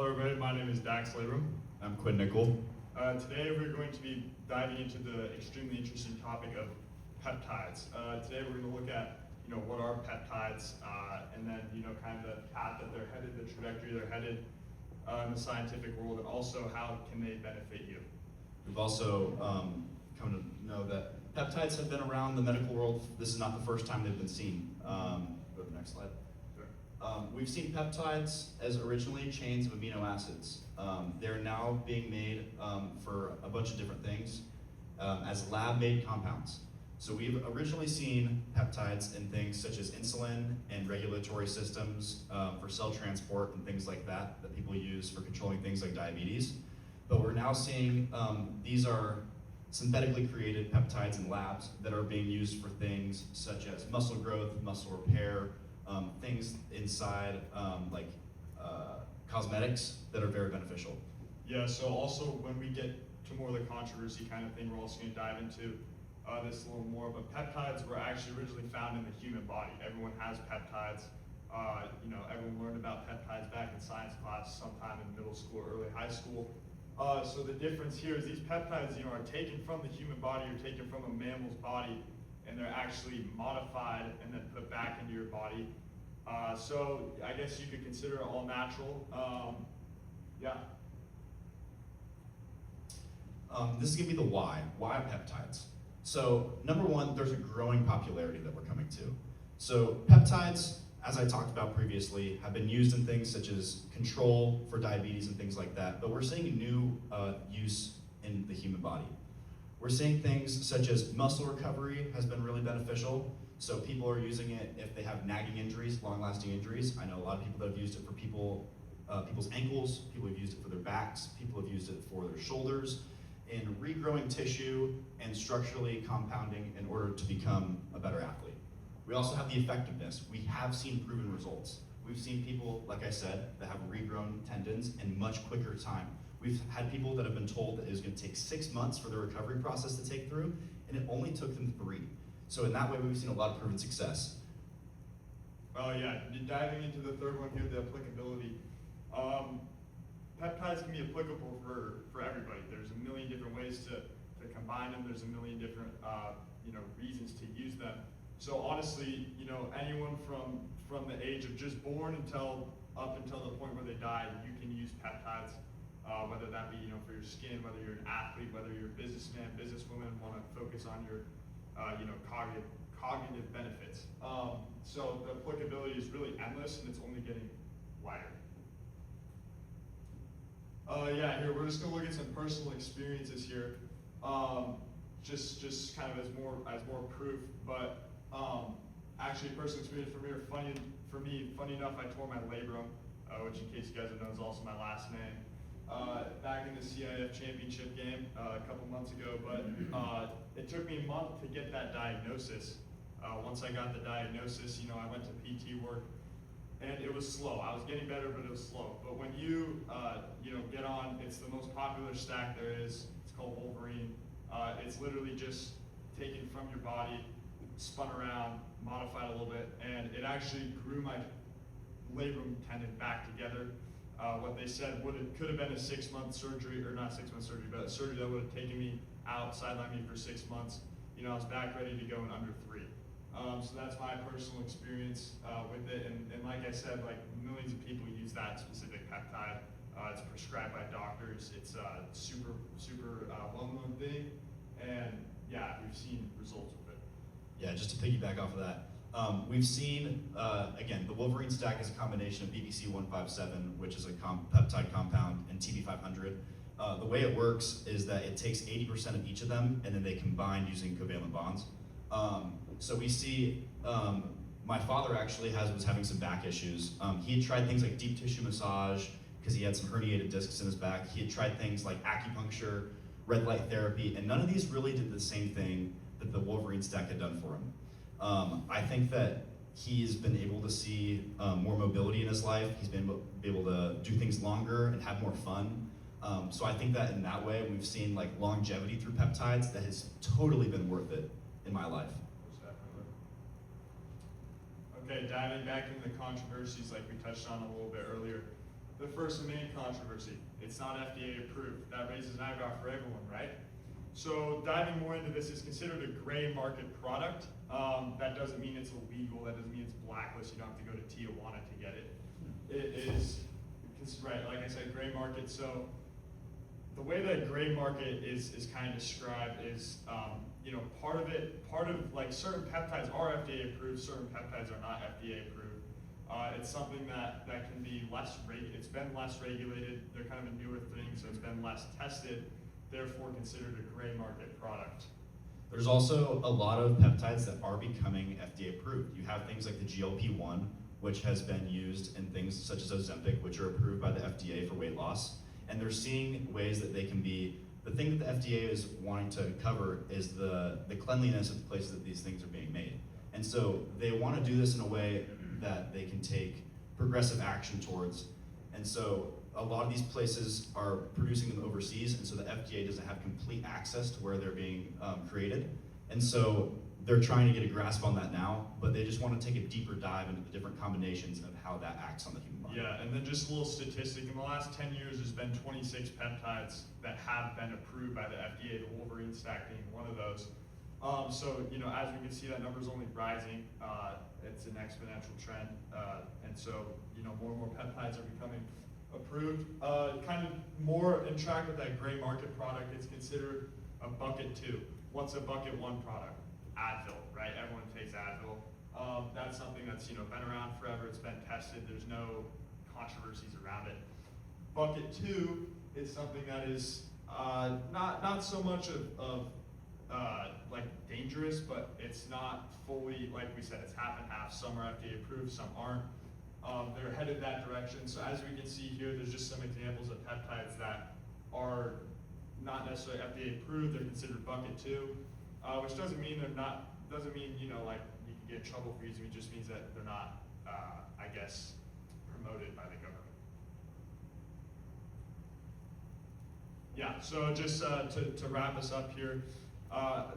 everybody, my name is Labrum. I'm Quinn, Nikkel. Today we're going to be diving into the extremely interesting topic of peptides. Today we're going to look at, what are peptides, and then, kind of the path that they're headed, the trajectory they're headed in the scientific world, and also how can they benefit you. We've also come to know that peptides have been around the medical world. This is not the first time they've been seen. Go to the next slide. We've seen peptides as originally chains of amino acids. They're now being made for a bunch of different things as lab-made compounds. So we've originally seen peptides in things such as insulin and regulatory systems for cell transport and things like that that people use for controlling things like diabetes. But we're now seeing these are synthetically created peptides in labs that are being used for things such as muscle growth, muscle repair, things inside like cosmetics that are very beneficial. Yeah, so also when we get to more of the controversy kind of thing, we're also going to dive into this a little more, but peptides were actually originally found in the human body. Everyone has peptides. Everyone learned about peptides back in science class sometime in middle school or early high school. So the difference here is these peptides, are taken from the human body or taken from a mammal's body, and they're actually modified and then put back into your body. So I guess you could consider it all natural. This is going to be the why. Why peptides? So number one, there's a growing popularity that we're coming to. So peptides, as I talked about previously, have been used in things such as control for diabetes and things like that, but we're seeing a new use in the human body. We're seeing things such as muscle recovery has been really beneficial. So people are using it if they have nagging injuries, long-lasting injuries. I know a lot of people that have used it for people's ankles, people have used it for their backs, people have used it for their shoulders, in regrowing tissue and structurally compounding in order to become a better athlete. We also have the effectiveness. We have seen proven results. We've seen people, like I said, that have regrown tendons in much quicker time. We've had people that have been told that it was going to take 6 months for the recovery process to take through, and it only took them 3. So in that way, we've seen a lot of proven success. Oh yeah, diving into the third one here, the applicability. Peptides can be applicable for everybody. There's a million different ways to combine them. There's a million different reasons to use them. So honestly, anyone from the age of just born up until the point where they die, you can use peptides. Whether that be for your skin, whether you're an athlete, whether you're a businessman, businesswoman, want to focus on your cognitive benefits. So the applicability is really endless, and it's only getting wider. Here we're just gonna look at some personal experiences here, just kind of as more proof. But actually, personal experience for me, funny enough, I tore my labrum, which, in case you guys don't know, is also my last name. Back in the CIF championship game a couple months ago, but it took me a month to get that diagnosis. Once I got the diagnosis, I went to PT work, and it was slow. I was getting better, but it was slow. But when you get on, it's the most popular stack there is. It's called Wolverine. It's literally just taken from your body, spun around, modified a little bit, and it actually grew my labrum tendon back together. What they said could have been a 6-month surgery, or not 6-month surgery, but a surgery that would have taken me out, sidelined me for 6 months. I was back ready to go in under 3. So that's my personal experience with it, and like I said, like millions of people use that specific peptide. It's prescribed by doctors. It's a super well-known thing, and yeah, we've seen results with it. Yeah, just to piggyback off of that, we've seen, again, the Wolverine stack is a combination of BBC 157, which is a peptide compound, and TB500. The way it works is that it takes 80% of each of them, and then they combine using covalent bonds. So we see, my father actually was having some back issues. He had tried things like deep tissue massage, because he had some herniated discs in his back. He had tried things like acupuncture, red light therapy, and none of these really did the same thing that the Wolverine stack had done for him. I think that he's been able to see more mobility in his life. He's been able to do things longer and have more fun. So I think that in that way, we've seen like longevity through peptides that has totally been worth it in my life. Okay, diving back into the controversies like we touched on a little bit earlier. the first and main controversy. It's not FDA approved. That raises an eyebrow for everyone, right? So diving more into this, is considered a gray market product. That doesn't mean it's illegal. That doesn't mean it's blacklisted. You don't have to go to Tijuana to get it. It is, right, like I said, gray market. So the way that gray market is kind of described is, you know, part of like certain peptides are FDA approved, certain peptides are not FDA approved. It's something that can be it's been less regulated. They're kind of a newer thing, so it's been less tested, therefore considered a gray market product. There's also a lot of peptides that are becoming FDA approved. You have things like the GLP-1, which has been used in things such as Ozempic, which are approved by the FDA for weight loss. And they're seeing ways that they can be, the thing that the FDA is wanting to cover is the cleanliness of the places that these things are being made. And so they want to do this in a way that they can take progressive action towards. And so a lot of these places are producing them overseas, and so the FDA doesn't have complete access to where they're being created. And so they're trying to get a grasp on that now, but they just want to take a deeper dive into the different combinations of how that acts on the human body. Yeah, and then just a little statistic, in the last 10 years, there's been 26 peptides that have been approved by the FDA, the Wolverine stack being one of those. So, you know, as we can see, that number's only rising. It's an exponential trend. And so, you know, more and more peptides are becoming approved. Kind of more in track with that gray market product, it's considered a bucket 2. What's a bucket 1 product? Advil, right? Everyone takes Advil. That's something that's, you know, been around forever. It's been tested. There's no controversies around it. Bucket 2 is something that is not so much of like dangerous, but it's not fully, like we said, it's half and half. Some are FDA approved, some aren't. They're headed that direction. So as we can see here, there's just some examples of peptides that are not necessarily FDA approved. They're considered bucket 2, which doesn't mean doesn't mean, you know, like you can get in trouble for using it. It just means that they're not, I guess, promoted by the government. Yeah, so just to wrap us up here,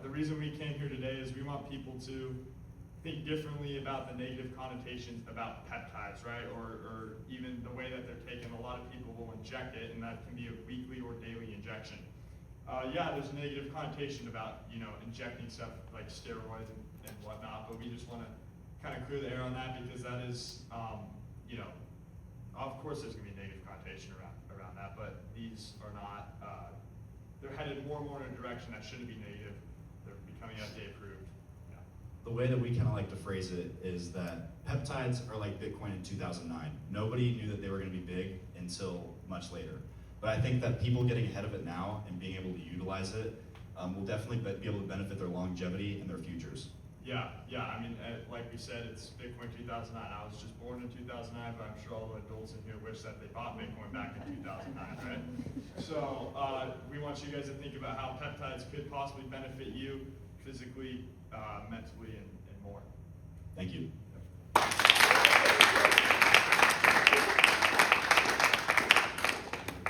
the reason we came here today is we want people to think differently about the negative connotations about peptides, right? Or even the way that they're taken. A lot of people will inject it, and that can be a weekly or daily injection. Yeah, there's a negative connotation about, you know, injecting stuff like steroids and whatnot, but we just want to kind of clear the air on that, because that is, you know, of course there's going to be a negative connotation around that, but these are not, they're headed more and more in a direction that shouldn't be negative. They're becoming FDA approved. Yeah. The way that we kind of like to phrase it is that peptides are like Bitcoin in 2009. Nobody knew that they were going to be big until much later. But I think that people getting ahead of it now and being able to utilize it will definitely be able to benefit their longevity and their futures. Yeah. I mean, like we said, it's Bitcoin 2009. I was just born in 2009, but I'm sure all the adults in here wish that they bought Bitcoin back in 2009, right? So we want you guys to think about how peptides could possibly benefit you physically, mentally, and more. Thank you.